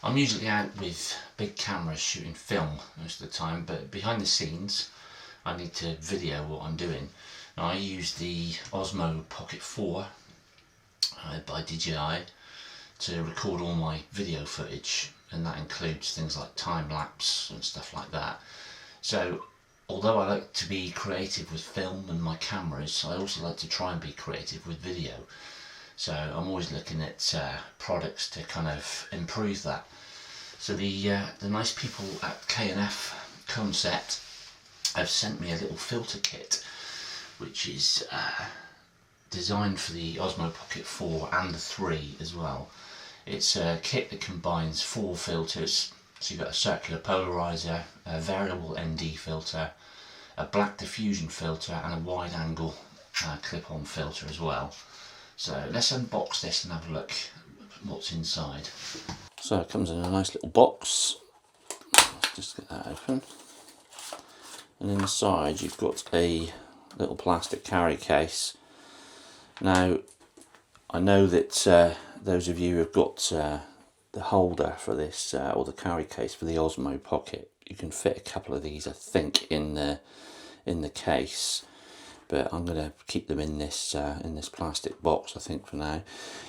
I'm usually out with big cameras shooting film most of the time, but behind the scenes I need to video what I'm doing. Now I use the Osmo Pocket 4 by DJI to record all my video footage, and that includes things like time lapse and stuff like that. So although I like to be creative with film and my cameras, I also like to try and be creative with video. So I'm always looking at products to kind of improve that. So the nice people at K&F CONCEPT have sent me a little filter kit, which is designed for the Osmo Pocket 4 and the 3 as well. It's a kit that combines 4 filters. So you've got a circular polariser, a variable ND filter, a black diffusion filter and a wide angle clip-on filter as well. So let's unbox this and have a look at what's inside. So it comes in a nice little box. Let's just get that open. And inside you've got a little plastic carry case. Now I know that those of you who have got the holder for this, or the carry case for the Osmo Pocket, you can fit a couple of these I think in the case, but I'm going to keep them in this plastic box I think for now.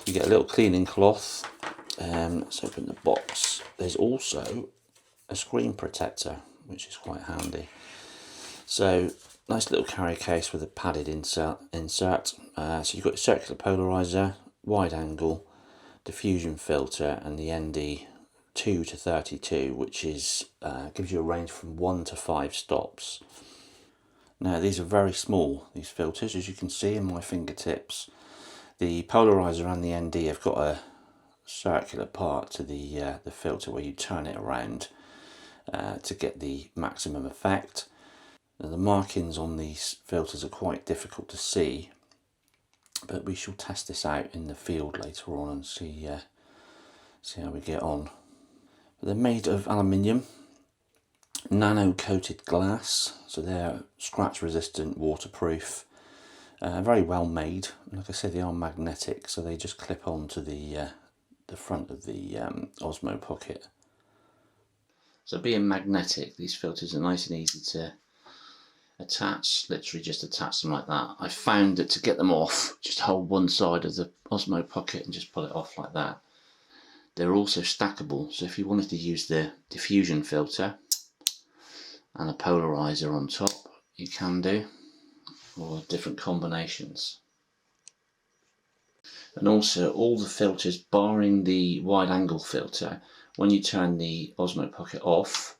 You get a little cleaning cloth. Let's open the box. There's also a screen protector, which is quite handy. So nice little carry case with a padded insert. So you've got a circular polariser, wide angle, diffusion filter, and the ND 2 to 32, which is gives you a range from 1 to 5 stops. Now these are very small, these filters, as you can see in my fingertips. The polariser and the ND have got a circular part to the filter where you turn it around to get the maximum effect. Now, the markings on these filters are quite difficult to see, but we shall test this out in the field later on and see how we get on. They're made of aluminium, nano coated glass, so they're scratch resistant, waterproof, very well made. Like I said, they are magnetic, so they just clip onto the front of the Osmo Pocket. So being magnetic, these filters are nice and easy to attach, literally just attach them like that. I found that to get them off, just hold one side of the Osmo Pocket and just pull it off like that. They're also stackable, so if you wanted to use the diffusion filter and a polariser on top, you can do, or different combinations. And also all the filters, barring the wide angle filter, when you turn the Osmo Pocket off,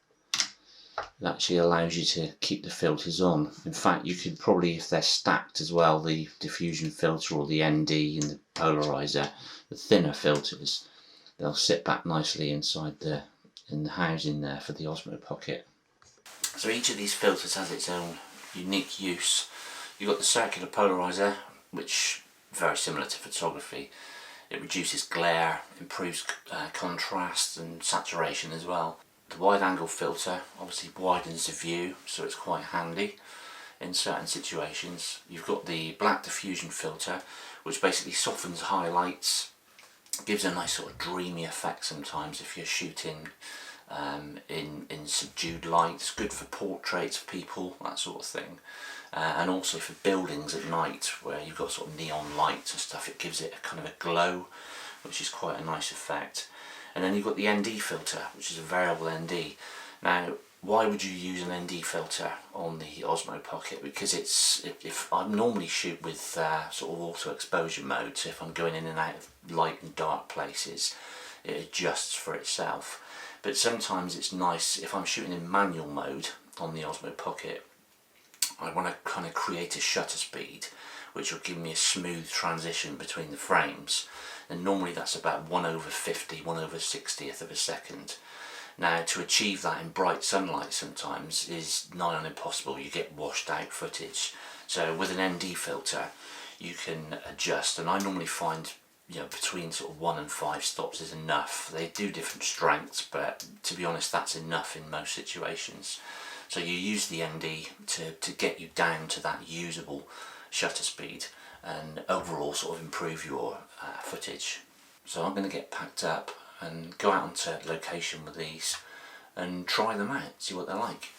it actually allows you to keep the filters on. In fact, you could probably, if they're stacked as well, the diffusion filter or the ND and the polariser, the thinner filters, they'll sit back nicely inside in the housing there for the Osmo Pocket. So each of these filters has its own unique use. You've got the circular polariser, which is very similar to photography. It reduces glare, improves contrast and saturation as well. The wide angle filter obviously widens the view, so it's quite handy in certain situations. You've got the black diffusion filter, which basically softens highlights, gives a nice sort of dreamy effect sometimes if you're shooting in subdued light. It's good for portraits of people, that sort of thing, and also for buildings at night where you've got sort of neon lights and stuff. It gives it a kind of a glow, which is quite a nice effect. And then you've got the ND filter, which is a variable ND. Now, why would you use an ND filter on the Osmo Pocket? Because if I normally shoot with sort of auto exposure mode, so if I'm going in and out of light and dark places, it adjusts for itself. But sometimes it's nice, if I'm shooting in manual mode on the Osmo Pocket, I want to kind of create a shutter speed which will give me a smooth transition between the frames, and normally that's about 1/50, 1/60th of a second. Now, to achieve that in bright sunlight sometimes is nigh on impossible. You get washed out footage. So with an ND filter you can adjust, and I normally find, you know, between sort of 1 and 5 stops is enough. They do different strengths, but to be honest, that's enough in most situations. So you use the ND to get you down to that usable shutter speed and overall sort of improve your footage. So I'm going to get packed up and go out onto location with these and try them out, see what they're like.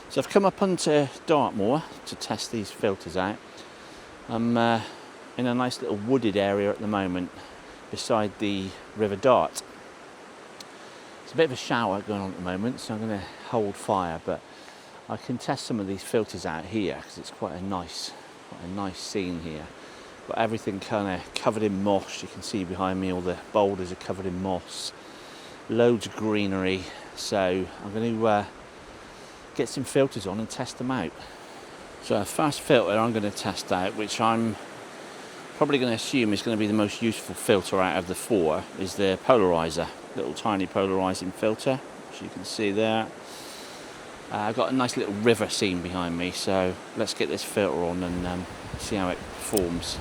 So I've come up onto Dartmoor to test these filters out. I'm in a nice little wooded area at the moment beside the River Dart. It's a bit of a shower going on at the moment, so I'm going to hold fire, but I can test some of these filters out here because it's quite a nice scene here. Got everything kind of covered in moss. You can see behind me all the boulders are covered in moss. Loads of greenery. So I'm going to get some filters on and test them out. So the first filter I'm going to test out, which I'm probably going to assume is going to be the most useful filter out of the four, is the polariser. Little tiny polarising filter, as you can see there. I've got a nice little river scene behind me, so let's get this filter on and see how it performs.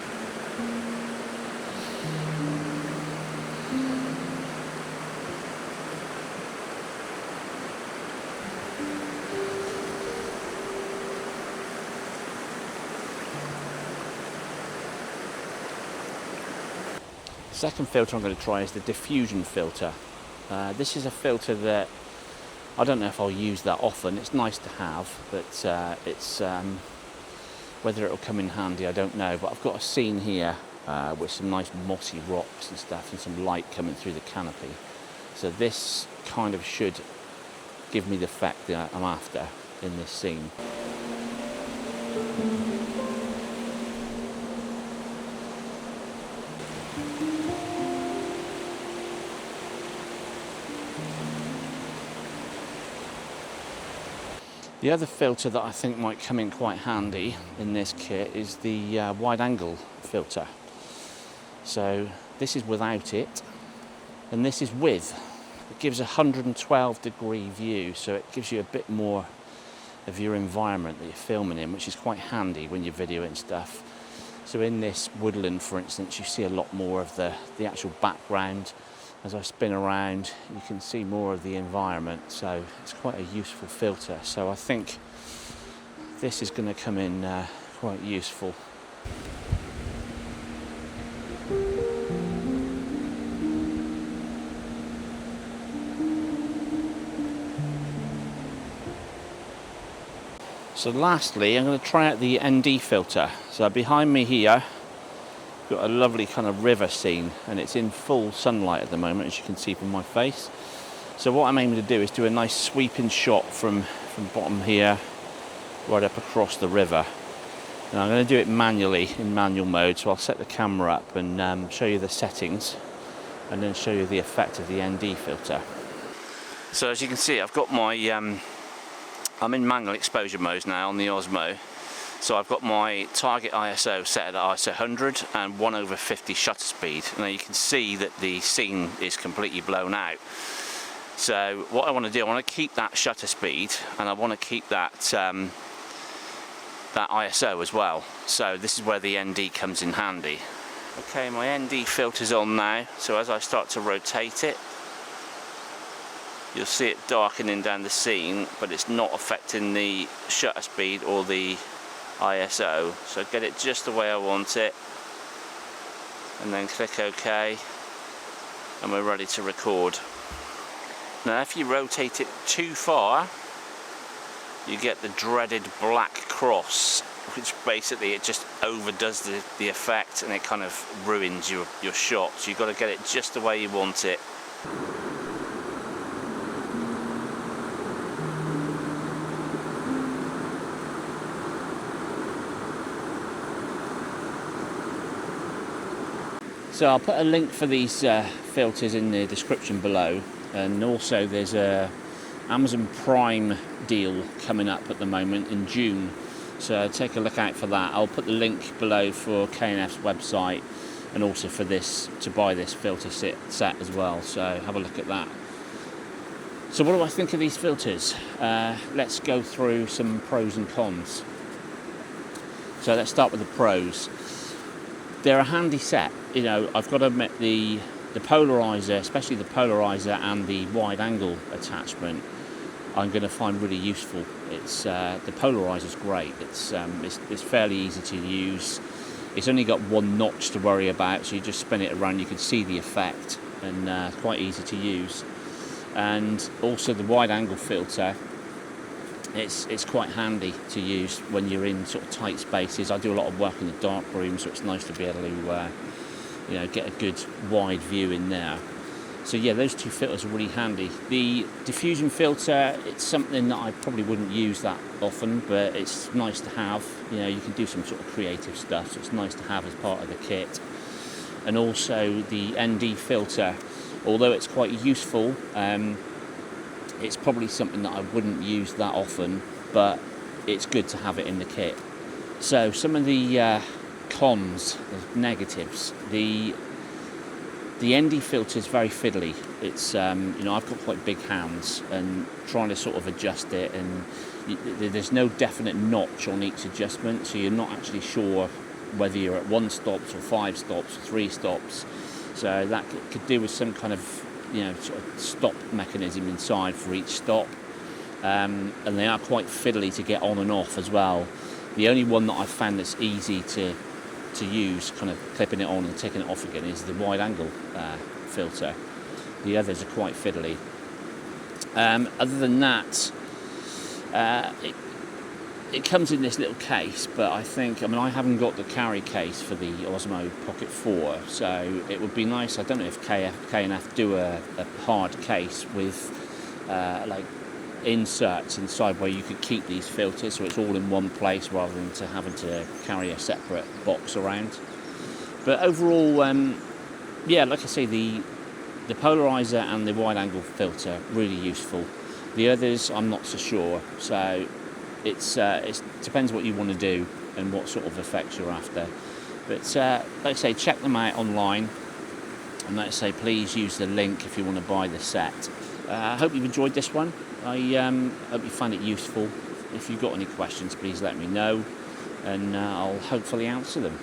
Second filter I'm going to try is the diffusion filter. This is a filter that I don't know if I'll use that often. It's nice to have, but it's whether it'll come in handy I don't know. But I've got a scene here with some nice mossy rocks and stuff and some light coming through the canopy. So this kind of should give me the effect that I'm after in this scene. The other filter that I think might come in quite handy in this kit is the wide angle filter. So this is without it, and this is with. It gives a 112 degree view, so it gives you a bit more of your environment that you're filming in, which is quite handy when you're videoing stuff. So in this woodland, for instance, you see a lot more of the actual background. As I spin around, you can see more of the environment, so it's quite a useful filter. So I think this is going to come in quite useful. So lastly, I'm going to try out the ND filter. So behind me here, got a lovely kind of river scene, and it's in full sunlight at the moment, as you can see from my face. So what I'm aiming to do is do a nice sweeping shot from bottom here right up across the river. And I'm going to do it manually in manual mode, so I'll set the camera up and show you the settings and then show you the effect of the ND filter. So as you can see, I've got my I'm in manual exposure mode now on the Osmo. So I've got my target ISO set at ISO 100 and 1/50 shutter speed. Now you can see that the scene is completely blown out. So what I want to do, I want to keep that shutter speed, and I want to keep that that ISO as well. So this is where the ND comes in handy. Okay, my ND filter's on now. So as I start to rotate it, you'll see it darkening down the scene, but it's not affecting the shutter speed or the ISO. So get it just the way I want it, and then click OK, and we're ready to record. Now if you rotate it too far, you get the dreaded black cross, which basically it just overdoes the effect, and it kind of ruins your shot. So you've got to get it just the way you want it. So I'll put a link for these filters in the description below, and also there's a Amazon Prime deal coming up at the moment in June, so take a look out for that. I'll put the link below for K&F's website, and also for this, to buy this filter set as well, so have a look at that. So what do I think of these filters? Let's go through some pros and cons. So let's start with the pros. They're a handy set. You know, I've got to admit the polariser, especially the polariser and the wide angle attachment, I'm going to find really useful. It's the polariser is great. It's fairly easy to use. It's only got one notch to worry about, so you just spin it around, you can see the effect, and quite easy to use. And also the wide angle filter, it's quite handy to use when you're in sort of tight spaces. I do a lot of work in the dark room, so it's nice to be able to get a good wide view in there. So yeah, those two filters are really handy. The diffusion filter, it's something that I probably wouldn't use that often, but it's nice to have. You can do some sort of creative stuff, so it's nice to have as part of the kit. And also the ND filter, although it's quite useful, it's probably something that I wouldn't use that often, but it's good to have it in the kit. So some of the cons, the negatives, the ND filter is very fiddly. It's I've got quite big hands, and trying to sort of adjust it, and there's no definite notch on each adjustment, so you're not actually sure whether you're at 1 stops or 5 stops or 3 stops. So that could do with some kind of sort of stop mechanism inside for each stop, and they are quite fiddly to get on and off as well. The only one that I've found that's easy to use, kind of clipping it on and taking it off again, is the wide angle filter. The others are quite fiddly. Other than that, it comes in this little case, but I mean I haven't got the carry case for the Osmo Pocket 4, so it would be nice. I don't know if K&F do a hard case with like inserts inside where you could keep these filters, so it's all in one place rather than having to carry a separate box around. But overall, yeah, like I say, the polariser and the wide angle filter really useful. The others I'm not so sure, so it depends what you want to do and what sort of effects you're after. But like I say, check them out online, and like I say, please use the link if you want to buy the set. I hope you've enjoyed this one. I hope you find it useful. If you've got any questions, please let me know, and I'll hopefully answer them.